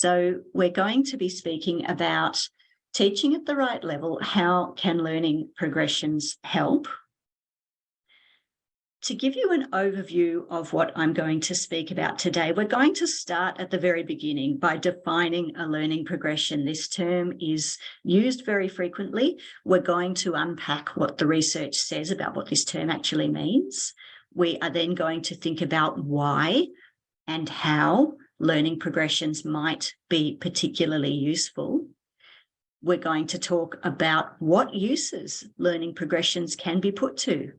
So we're going to be speaking about teaching at the right level. How can learning progressions help? To give you an overview of what I'm going to speak about today, we're going to start at the very beginning by defining a learning progression. This term is used very frequently. We're going to unpack what the research says about what this term actually means. We are then going to think about why and how learning progressions might be particularly useful. We're going to talk about what uses learning progressions can be put to.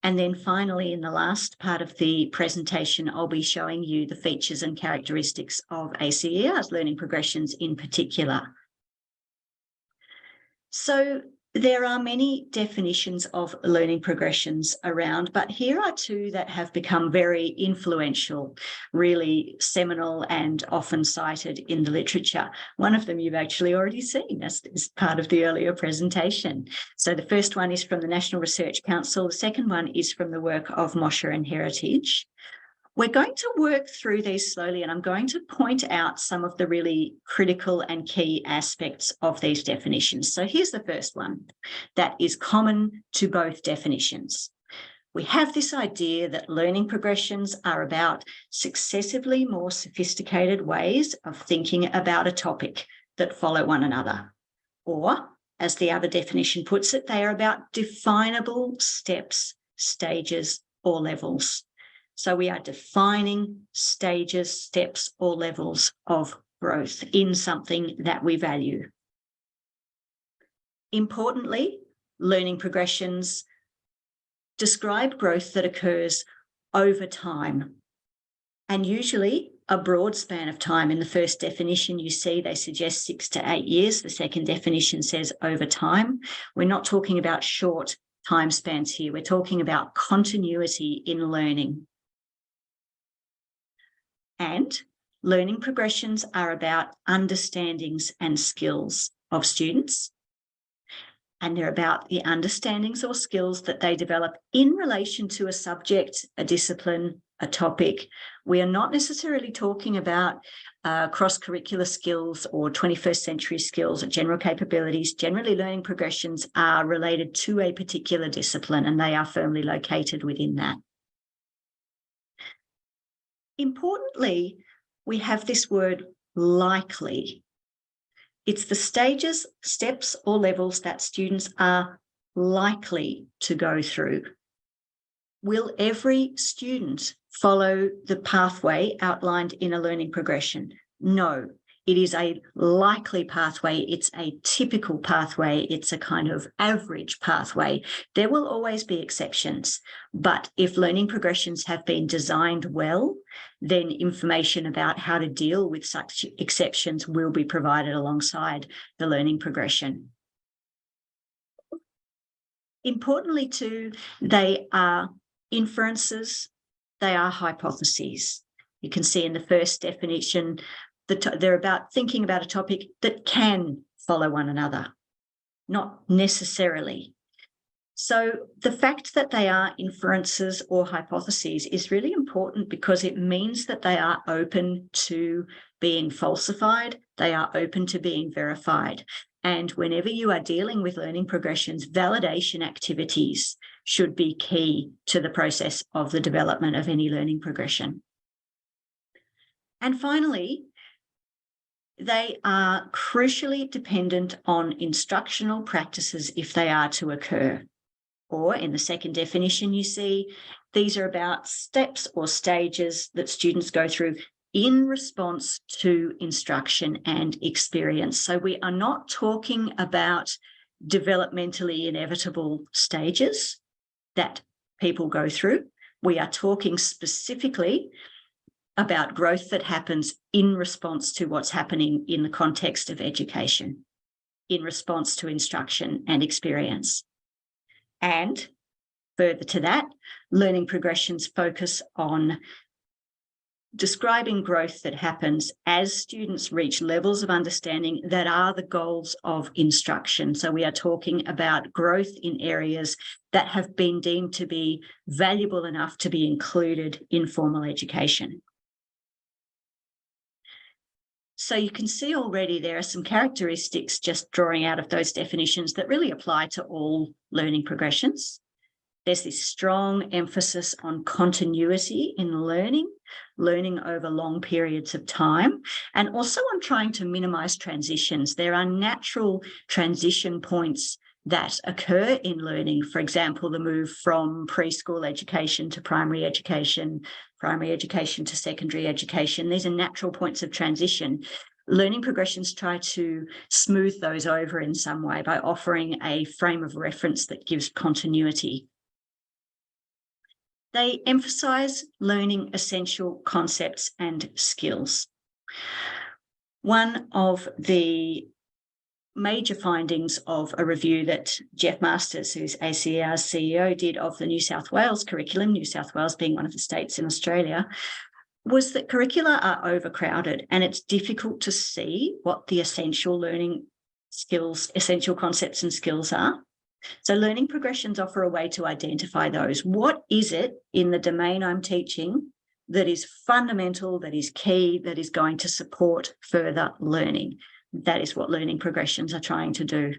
And then finally, in the last part of the presentation, I'll be showing you the features and characteristics of ACER's learning progressions in particular. So there are many definitions of learning progressions around, but here are two that have become very influential, really seminal and often cited in the literature. One of them you've actually already seen as part of the earlier presentation. So the first one is from the National Research Council. The second one is from the work of Mosher and Heritage. We're going to work through these slowly, and I'm going to point out some of the really critical and key aspects of these definitions. So here's the first one that is common to both definitions. We have this idea that learning progressions are about successively more sophisticated ways of thinking about a topic that follow one another. Or, as the other definition puts it, they are about definable steps, stages, or levels. So we are defining stages, steps, or levels of growth in something that we value. Importantly, learning progressions describe growth that occurs over time, and usually a broad span of time. In the first definition, you see they suggest 6 to 8 years. The second definition says over time. We're not talking about short time spans here. We're talking about continuity in learning. And learning progressions are about understandings and skills of students. And they're about the understandings or skills that they develop in relation to a subject, a discipline, a topic. We are not necessarily talking about cross-curricular skills or 21st century skills or general capabilities. Generally, learning progressions are related to a particular discipline, and they are firmly located within that. Importantly, we have this word likely. It's the stages, steps, or levels that students are likely to go through. Will every student follow the pathway outlined in a learning progression? No. It is a likely pathway. It's a typical pathway. It's a kind of average pathway. There will always be exceptions, but if learning progressions have been designed well, then information about how to deal with such exceptions will be provided alongside the learning progression. Importantly too, they are inferences, they are hypotheses. You can see in the first definition, they're about thinking about a topic that can follow one another, not necessarily. So the fact that they are inferences or hypotheses is really important because it means that they are open to being falsified, they are open to being verified. And whenever you are dealing with learning progressions, validation activities should be key to the process of the development of any learning progression. And finally, they are crucially dependent on instructional practices if they are to occur. Or in the second definition, you see these are about steps or stages that students go through in response to instruction and experience. So we are not talking about developmentally inevitable stages that people go through. We are talking specifically about growth that happens in response to what's happening in the context of education, in response to instruction and experience. And further to that, learning progressions focus on describing growth that happens as students reach levels of understanding that are the goals of instruction. So we are talking about growth in areas that have been deemed to be valuable enough to be included in formal education. So you can see already there are some characteristics just drawing out of those definitions that really apply to all learning progressions. There's this strong emphasis on continuity in learning over long periods of time, and also on trying to minimize transitions. There are natural transition points that occur in learning. For example, the move from preschool education to primary education to secondary education. These are natural points of transition. Learning progressions try to smooth those over in some way by offering a frame of reference that gives continuity. They emphasize learning essential concepts and skills. One of the major findings of a review that Jeff Masters, who's ACER's CEO, did of the New South Wales curriculum, New South Wales being one of the states in Australia, was that curricula are overcrowded and it's difficult to see what the essential learning skills, essential concepts and skills are. So learning progressions offer a way to identify those. What is it in the domain I'm teaching that is fundamental, that is key, that is going to support further learning? That is what learning progressions are trying to do.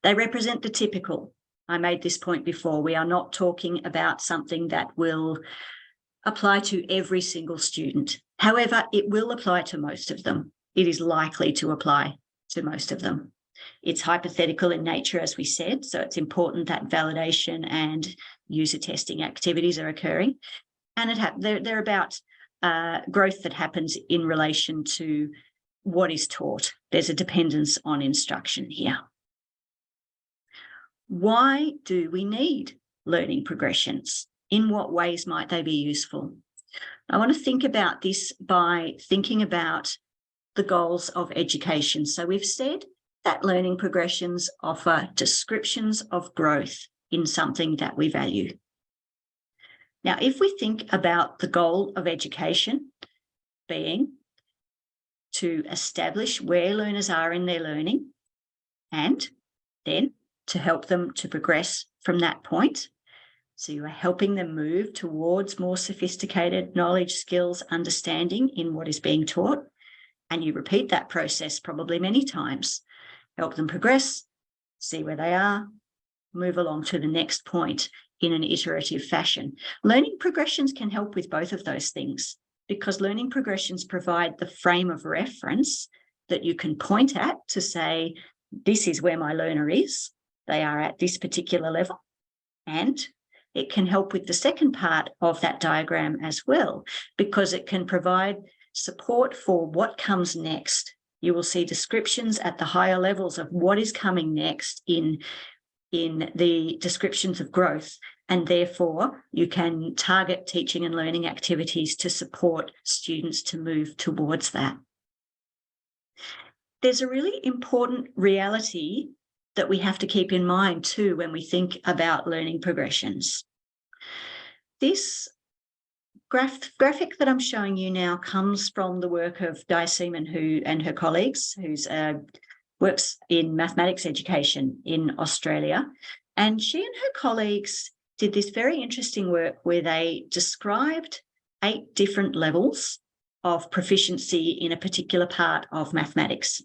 They represent the typical. I made this point before. We are not talking about something that will apply to every single student. However, it will apply to most of them. It is likely to apply to most of them. It's hypothetical in nature, as we said, so it's important that validation and user testing activities are occurring. And they're about growth that happens in relation to what is taught. There's a dependence on instruction here. Why do we need learning progressions? In what ways might they be useful? I want to think about this by thinking about the goals of education. So we've said that learning progressions offer descriptions of growth in something that we value. Now, if we think about the goal of education being to establish where learners are in their learning and then to help them to progress from that point. So you are helping them move towards more sophisticated knowledge, skills, understanding in what is being taught. And you repeat that process probably many times. Help them progress, see where they are, move along to the next point in an iterative fashion. Learning progressions can help with both of those things because learning progressions provide the frame of reference that you can point at to say, this is where my learner is. They are at this particular level. And it can help with the second part of that diagram as well, because it can provide support for what comes next. You will see descriptions at the higher levels of what is coming next in the descriptions of growth. And therefore, you can target teaching and learning activities to support students to move towards that. There's a really important reality that we have to keep in mind too when we think about learning progressions. This graphic that I'm showing you now comes from the work of Di Seaman and her colleagues, who's works in mathematics education in Australia. And she and her colleagues did this very interesting work where they described 8 different levels of proficiency in a particular part of mathematics.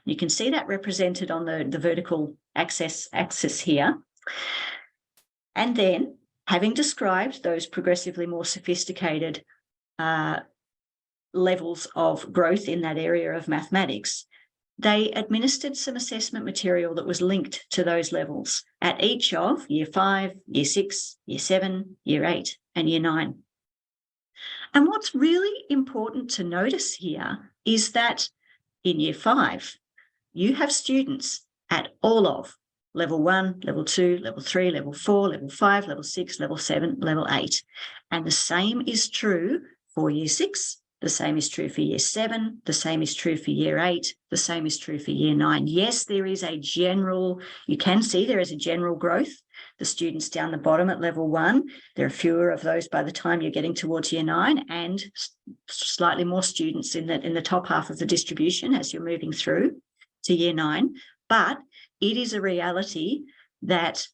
You can see that represented on the vertical axis here. And then, having described those progressively more sophisticated levels of growth in that area of mathematics, they administered some assessment material that was linked to those levels at each of Year 5, Year 6, Year 7, Year 8, and Year 9. And what's really important to notice here is that in Year 5, you have students at all of Level 1, Level 2, Level 3, Level 4, Level 5, Level 6, Level 7, Level 8. And the same is true for Year 6, the same is true for Year 7, the same is true for Year 8, the same is true for Year 9. Yes, there is a general, you can see there is a general growth. The students down the bottom at Level 1, there are fewer of those by the time you're getting towards Year 9, and slightly more students in the top half of the distribution as you're moving through to Year 9. But it is a reality that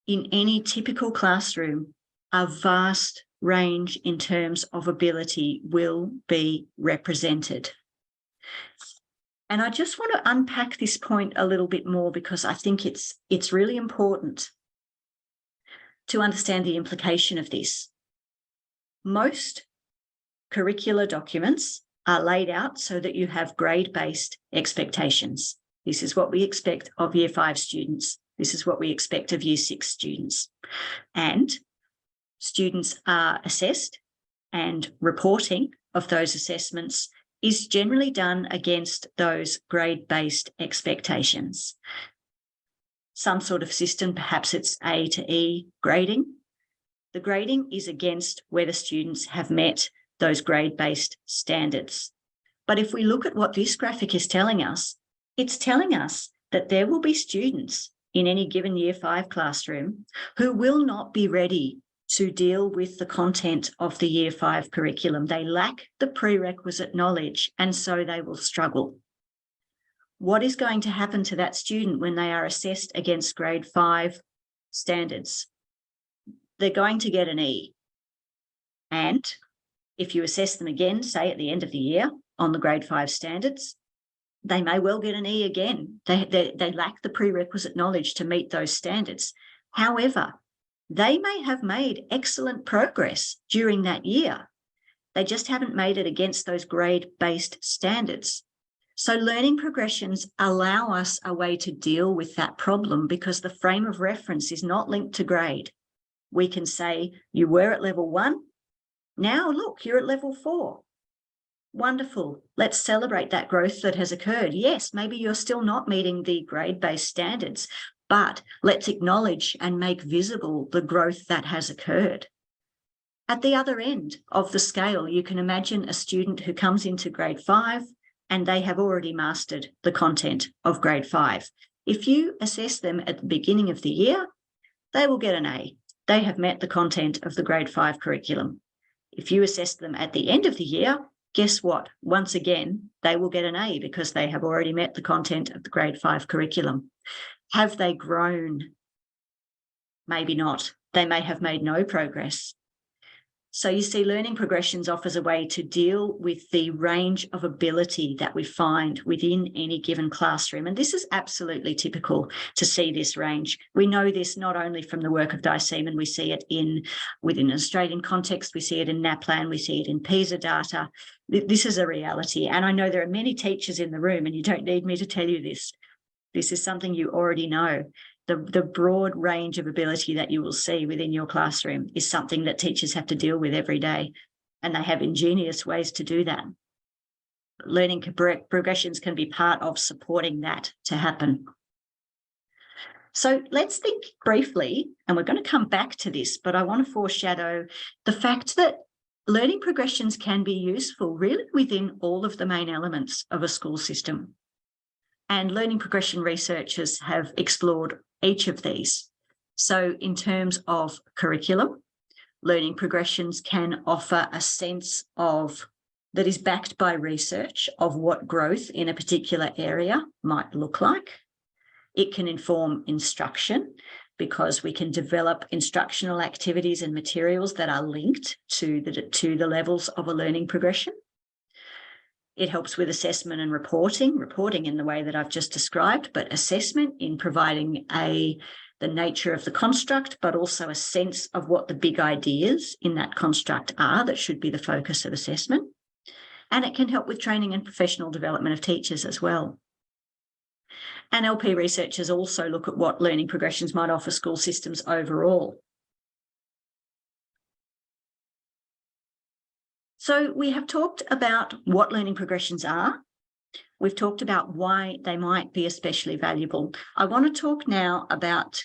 in any typical classroom, a vast range in terms of ability will be represented. And I just want to unpack this point a little bit more because I think it's really important to understand the implication of this. Most curricular documents are laid out so that you have grade-based expectations. This is what we expect of Year 5 students. This is what we expect of Year 6 students. And students are assessed, and reporting of those assessments is generally done against those grade-based expectations. Some sort of system, perhaps it's A to E grading. The grading is against whether students have met those grade-based standards. But if we look at what this graphic is telling us, it's telling us that there will be students in any given Year 5 classroom who will not be ready to deal with the content of the Year 5 curriculum. They lack the prerequisite knowledge, and so they will struggle. What is going to happen to that student when they are assessed against grade 5 standards? They're going to get an E. And if you assess them again, say at the end of the year on the grade 5 standards, they may well get an E again. They lack the prerequisite knowledge to meet those standards. However, they may have made excellent progress during that year. They just haven't made it against those grade-based standards. So learning progressions allow us a way to deal with that problem because the frame of reference is not linked to grade. We can say, you were at level 1, now look, you're at level 4. Wonderful. Let's celebrate that growth that has occurred. Yes, maybe you're still not meeting the grade-based standards, but let's acknowledge and make visible the growth that has occurred. At the other end of the scale, you can imagine a student who comes into grade 5 and they have already mastered the content of grade 5. If you assess them at the beginning of the year, they will get an A. They have met the content of the grade 5 curriculum. If you assess them at the end of the year, guess what? Once again, they will get an A because they have already met the content of the grade 5 curriculum. Have they grown? Maybe not. They may have made no progress. So you see, learning progressions offers a way to deal with the range of ability that we find within any given classroom. And this is absolutely typical to see this range. We know this not only from the work of Di Seaman, we see it within an Australian context, we see it in NAPLAN, we see it in PISA data. This is a reality. And I know there are many teachers in the room, and you don't need me to tell you this. This is something you already know. The broad range of ability that you will see within your classroom is something that teachers have to deal with every day, and they have ingenious ways to do that. Learning progressions can be part of supporting that to happen. So let's think briefly, and we're going to come back to this, but I want to foreshadow the fact that learning progressions can be useful really within all of the main elements of a school system. And learning progression researchers have explored each of these. So in terms of curriculum, learning progressions can offer a sense of that is backed by research of what growth in a particular area might look like. It can inform instruction because we can develop instructional activities and materials that are linked to the levels of a learning progression. It helps with assessment and reporting in the way that I've just described, but assessment in providing the nature of the construct, but also a sense of what the big ideas in that construct are that should be the focus of assessment. And it can help with training and professional development of teachers as well. And LP researchers also look at what learning progressions might offer school systems overall. So we have talked about what learning progressions are. We've talked about why they might be especially valuable. I want to talk now about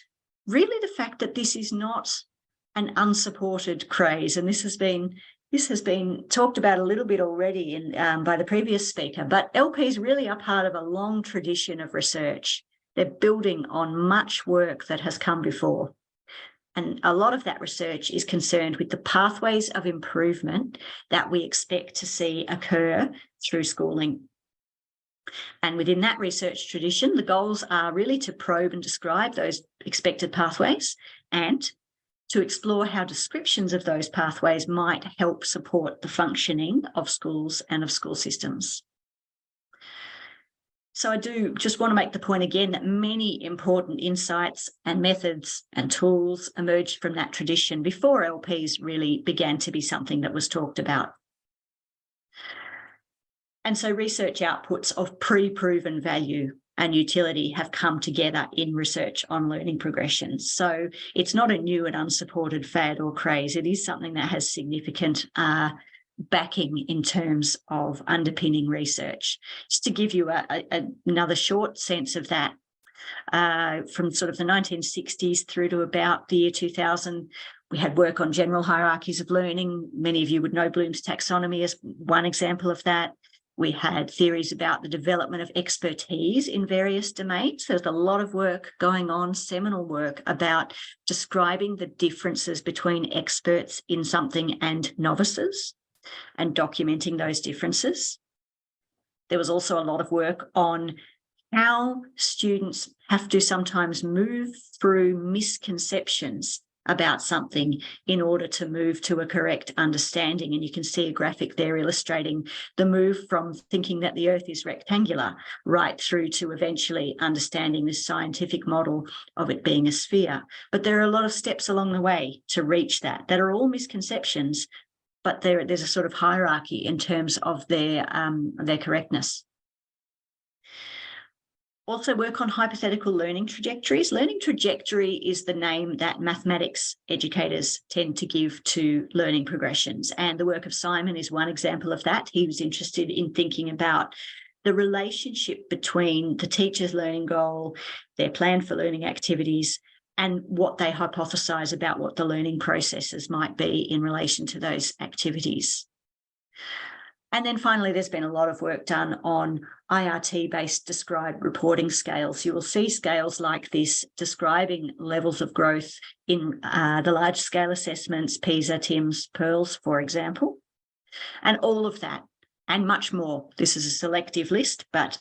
really the fact that this is not an unsupported craze, and this has been talked about a little bit already by the previous speaker, but LPs really are part of a long tradition of research. They're building on much work that has come before. And a lot of that research is concerned with the pathways of improvement that we expect to see occur through schooling. And within that research tradition, the goals are really to probe and describe those expected pathways and to explore how descriptions of those pathways might help support the functioning of schools and of school systems. So I do just want to make the point again that many important insights and methods and tools emerged from that tradition before LPs really began to be something that was talked about. And so research outputs of pre-proven value and utility have come together in research on learning progressions. So it's not a new and unsupported fad or craze. It is something that has significant backing in terms of underpinning research. Just to give you another short sense of that, from sort of the 1960s through to about the year 2000, we had work on general hierarchies of learning. Many of you would know Bloom's taxonomy as one example of that. We had theories about the development of expertise in various domains. There's a lot of work going on, seminal work, about describing the differences between experts in something and novices and documenting those differences. There was also a lot of work on how students have to sometimes move through misconceptions about something in order to move to a correct understanding. And you can see a graphic there illustrating the move from thinking that the Earth is rectangular right through to eventually understanding this scientific model of it being a sphere. But there are a lot of steps along the way to reach that are all misconceptions, but there's a sort of hierarchy in terms of their correctness. Also work on hypothetical learning trajectories. Learning trajectory is the name that mathematics educators tend to give to learning progressions. And the work of Simon is one example of that. He was interested in thinking about the relationship between the teacher's learning goal, their plan for learning activities, and what they hypothesize about what the learning processes might be in relation to those activities. And then finally, there's been a lot of work done on IRT-based described reporting scales. You will see scales like this describing levels of growth in the large-scale assessments, PISA, TIMSS, PIRLS, for example. And all of that and much more. This is a selective list, but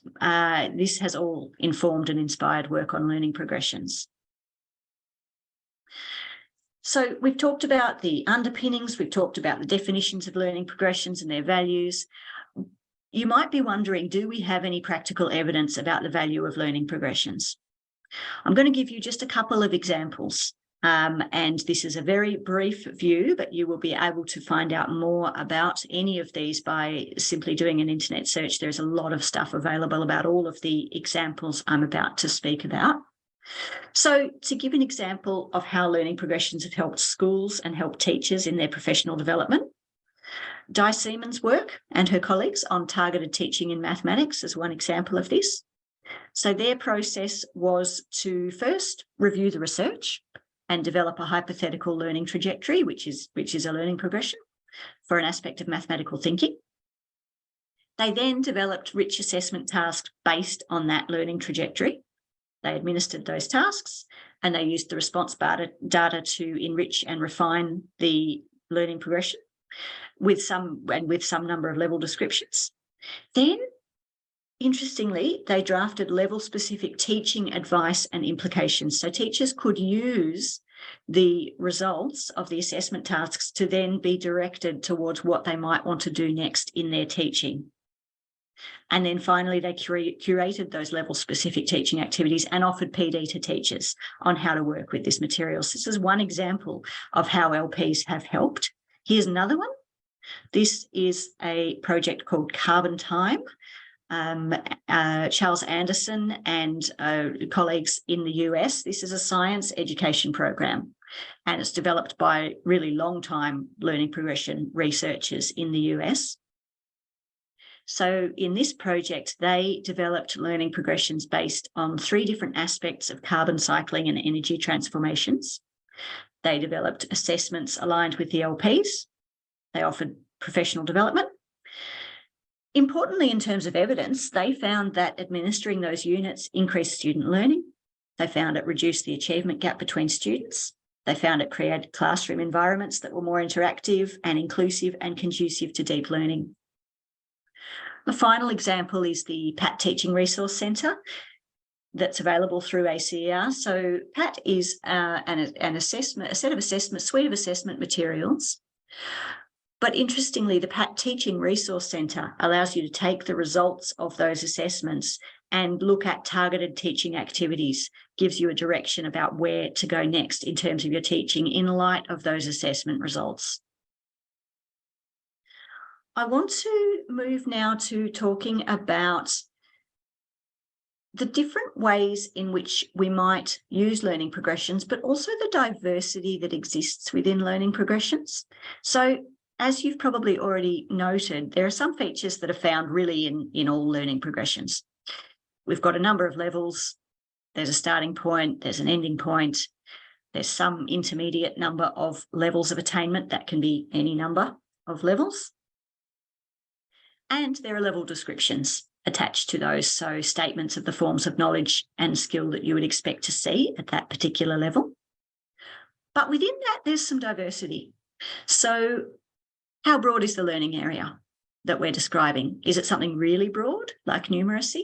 this has all informed and inspired work on learning progressions. So we've talked about the underpinnings, we've talked about the definitions of learning progressions and their values. You might be wondering, do we have any practical evidence about the value of learning progressions? I'm going to give you just a couple of examples. And this is a very brief view, but you will be able to find out more about any of these by simply doing an internet search. There's a lot of stuff available about all of the examples I'm about to speak about. So to give an example of how learning progressions have helped schools and helped teachers in their professional development, Di Seaman's work and her colleagues on targeted teaching in mathematics is one example of this. So their process was to first review the research and develop a hypothetical learning trajectory, which is a learning progression for an aspect of mathematical thinking. They then developed rich assessment tasks based on that learning trajectory. They administered those tasks and they used the response data to enrich and refine the learning progression with some number of level descriptions. Then, interestingly, they drafted level-specific teaching advice and implications. So teachers could use the results of the assessment tasks to then be directed towards what they might want to do next in their teaching. And then finally, they curated those level-specific teaching activities and offered PD to teachers on how to work with this material. So this is one example of how LPs have helped. Here's another one. This is a project called Carbon Time. Charles Anderson and colleagues in the US. This is a science education program, and it's developed by really long-time learning progression researchers in the US. So in this project, they developed learning progressions based on 3 different aspects of carbon cycling and energy transformations. They developed assessments aligned with the LPs. They offered professional development. Importantly, in terms of evidence, they found that administering those units increased student learning. They found it reduced the achievement gap between students. They found it created classroom environments that were more interactive and inclusive and conducive to deep learning. The final example is the PAT Teaching Resource Centre that's available through ACER. So PAT is a suite of assessment materials. But interestingly, the PAT Teaching Resource Centre allows you to take the results of those assessments and look at targeted teaching activities, gives you a direction about where to go next in terms of your teaching in light of those assessment results. I want to move now to talking about the different ways in which we might use learning progressions, but also the diversity that exists within learning progressions. So, as you've probably already noted, there are some features that are found really in all learning progressions. We've got a number of levels. There's a starting point, there's an ending point, there's some intermediate number of levels of attainment. That can be any number of levels. And there are level descriptions attached to those, so statements of the forms of knowledge and skill that you would expect to see at that particular level. But within that, there's some diversity. So how broad is the learning area that we're describing? Is it something really broad, like numeracy?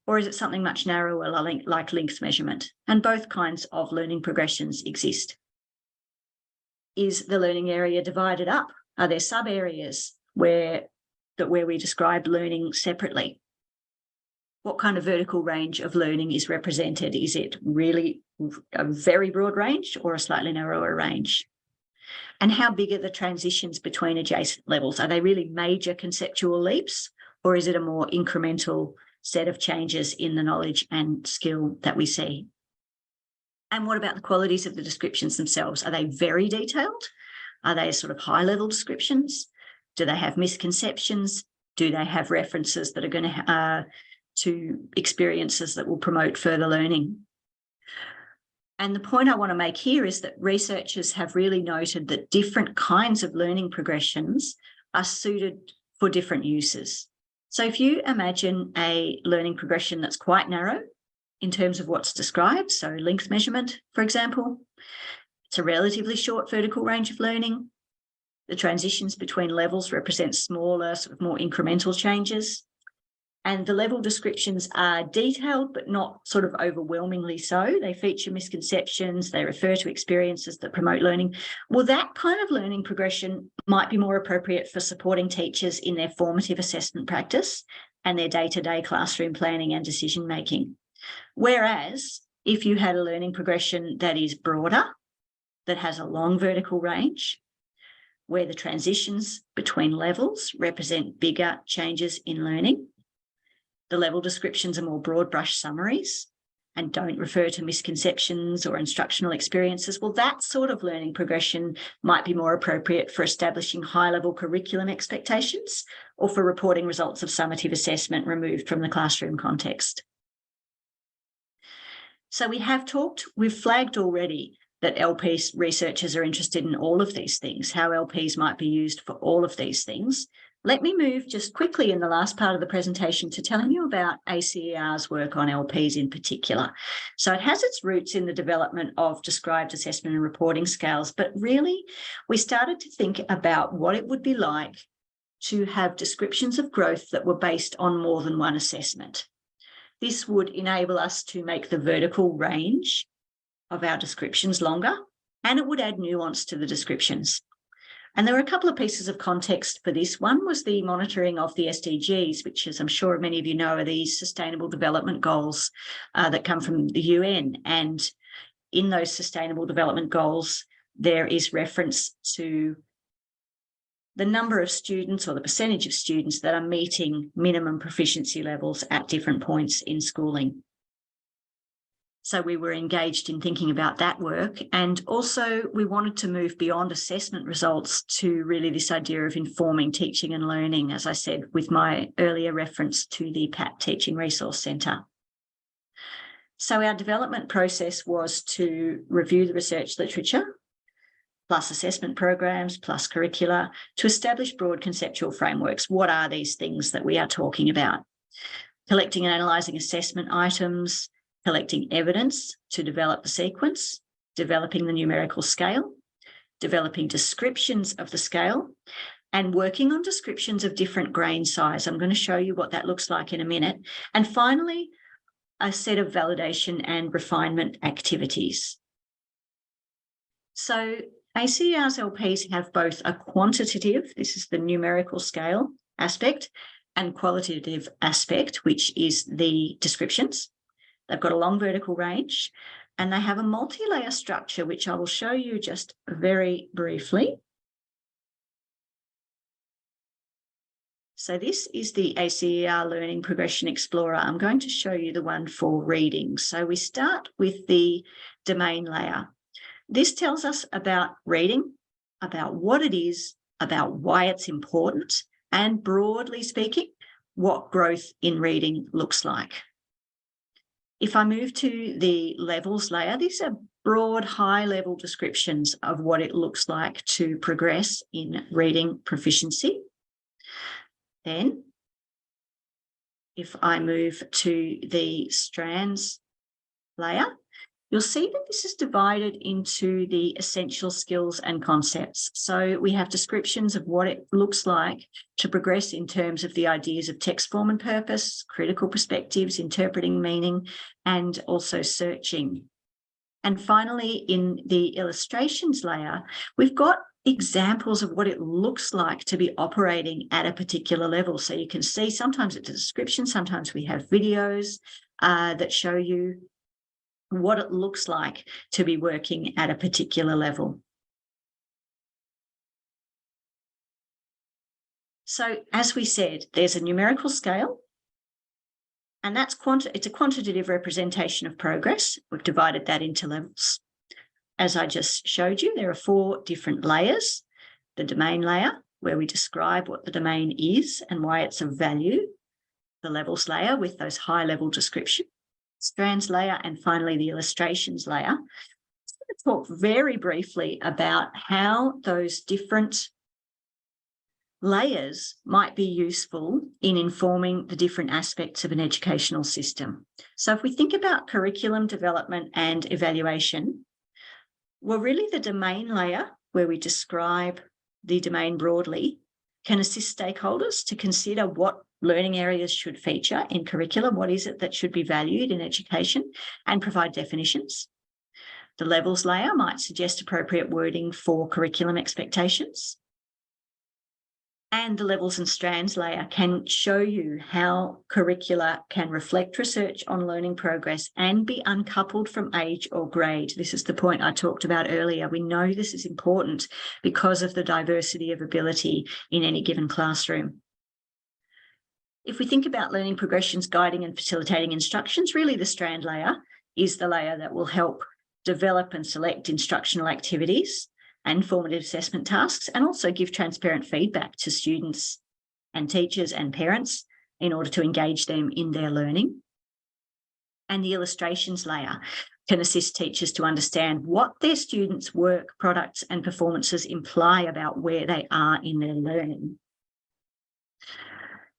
Or is it something much narrower, like length measurement? And both kinds of learning progressions exist. Is the learning area divided up? Are there sub-areas where we describe learning separately? What kind of vertical range of learning is represented? Is it really a very broad range or a slightly narrower range? And how big are the transitions between adjacent levels? Are they really major conceptual leaps, or is it a more incremental set of changes in the knowledge and skill that we see? And what about the qualities of the descriptions themselves? Are they very detailed? Are they sort of high-level descriptions? Do they have misconceptions? Do they have references that are going to experiences that will promote further learning? And the point I want to make here is that researchers have really noted that different kinds of learning progressions are suited for different uses. So if you imagine a learning progression that's quite narrow in terms of what's described, so length measurement, for example, it's a relatively short vertical range of learning. The transitions between levels represent smaller, sort of more incremental changes. And the level descriptions are detailed, but not sort of overwhelmingly so. They feature misconceptions, they refer to experiences that promote learning. Well, that kind of learning progression might be more appropriate for supporting teachers in their formative assessment practice and their day-to-day classroom planning and decision-making. Whereas if you had a learning progression that is broader, that has a long vertical range, where the transitions between levels represent bigger changes in learning, the level descriptions are more broad brush summaries and don't refer to misconceptions or instructional experiences, well, that sort of learning progression might be more appropriate for establishing high-level curriculum expectations or for reporting results of summative assessment removed from the classroom context. So we've flagged already that LP researchers are interested in all of these things, how LPs might be used for all of these things. Let me move just quickly in the last part of the presentation to telling you about ACER's work on LPs in particular. So it has its roots in the development of described assessment and reporting scales, but really we started to think about what it would be like to have descriptions of growth that were based on more than one assessment. This would enable us to make the vertical range of our descriptions longer, and it would add nuance to the descriptions. And there were a couple of pieces of context for this. One was the monitoring of the SDGs, which, as I'm sure many of you know, are these sustainable development goals that come from the UN. And in those sustainable development goals, there is reference to the number of students or the percentage of students that are meeting minimum proficiency levels at different points in schooling. So we were engaged in thinking about that work. And also we wanted to move beyond assessment results to really this idea of informing teaching and learning, as I said, with my earlier reference to the PAT Teaching Resource Centre. So our development process was to review the research literature, plus assessment programs, plus curricula, to establish broad conceptual frameworks. What are these things that we are talking about? Collecting and analysing assessment items, collecting evidence to develop the sequence, developing the numerical scale, developing descriptions of the scale, and working on descriptions of different grain size. I'm going to show you what that looks like in a minute. And finally, a set of validation and refinement activities. So ACER's LPs have both a quantitative, this is the numerical scale aspect, and qualitative aspect, which is the descriptions. They've got a long vertical range, and they have a multi-layer structure, which I will show you just very briefly. So this is the ACER Learning Progression Explorer. I'm going to show you the one for reading. So we start with the domain layer. This tells us about reading, about what it is, about why it's important, and broadly speaking, what growth in reading looks like. If I move to the levels layer, these are broad, high-level descriptions of what it looks like to progress in reading proficiency. Then, if I move to the strands layer, you'll see that this is divided into the essential skills and concepts. So we have descriptions of what it looks like to progress in terms of the ideas of text form and purpose, critical perspectives, interpreting meaning, and also searching. And finally, in the illustrations layer, we've got examples of what it looks like to be operating at a particular level. So you can see sometimes it's a description, sometimes we have videos that show you what it looks like to be working at a particular level. So as we said, there's a numerical scale, and that's it's a quantitative representation of progress. We've divided that into levels. As I just showed you, there are 4 different layers. The domain layer, where we describe what the domain is and why it's of value. The levels layer with those high-level descriptions. Strands layer, and finally the illustrations layer. I'm going to talk very briefly about how those different layers might be useful in informing the different aspects of an educational system. So if we think about curriculum development and evaluation, well, really the domain layer, where we describe the domain broadly, can assist stakeholders to consider what learning areas should feature in curriculum, what is it that should be valued in education, and provide definitions. The levels layer might suggest appropriate wording for curriculum expectations. And the levels and strands layer can show you how curricula can reflect research on learning progress and be uncoupled from age or grade. This is the point I talked about earlier. We know this is important because of the diversity of ability in any given classroom. If we think about learning progressions, guiding and facilitating instructions, really the strand layer is the layer that will help develop and select instructional activities and formative assessment tasks, and also give transparent feedback to students and teachers and parents in order to engage them in their learning. And the illustrations layer can assist teachers to understand what their students' work, products and performances imply about where they are in their learning.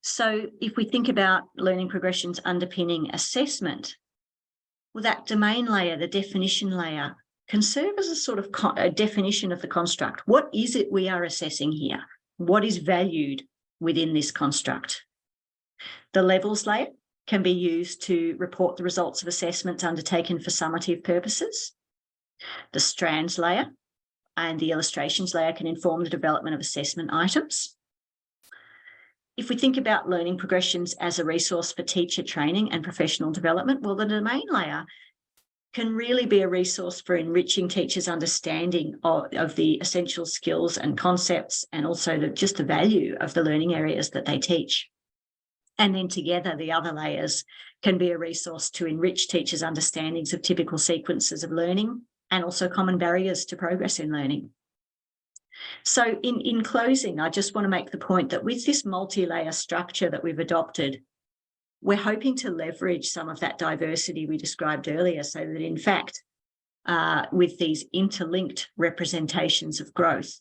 So if we think about learning progressions underpinning assessment, well, that domain layer, the definition layer, can serve as a sort of a definition of the construct. What is it we are assessing here? What is valued within this construct? The levels layer can be used to report the results of assessments undertaken for summative purposes. The strands layer and the illustrations layer can inform the development of assessment items. If we think about learning progressions as a resource for teacher training and professional development, well, the domain layer can really be a resource for enriching teachers' understanding of the essential skills and concepts, and also just the value of the learning areas that they teach. And then together, the other layers can be a resource to enrich teachers' understandings of typical sequences of learning and also common barriers to progress in learning. So in closing, I just want to make the point that with this multi-layer structure that we've adopted, we're hoping to leverage some of that diversity we described earlier, so that in fact, with these interlinked representations of growth,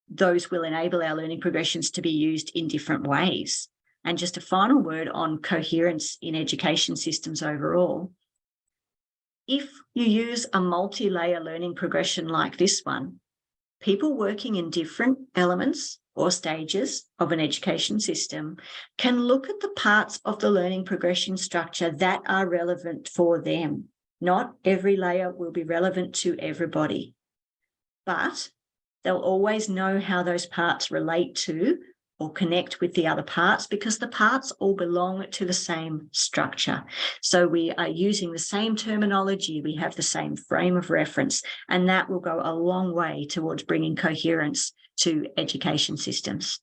those will enable our learning progressions to be used in different ways. And just a final word on coherence in education systems overall. If you use a multi-layer learning progression like this one, people working in different elements or stages of an education system can look at the parts of the learning progression structure that are relevant for them. Not every layer will be relevant to everybody, but they'll always know how those parts relate to or connect with the other parts, because the parts all belong to the same structure. So we are using the same terminology, we have the same frame of reference, and that will go a long way towards bringing coherence to education systems.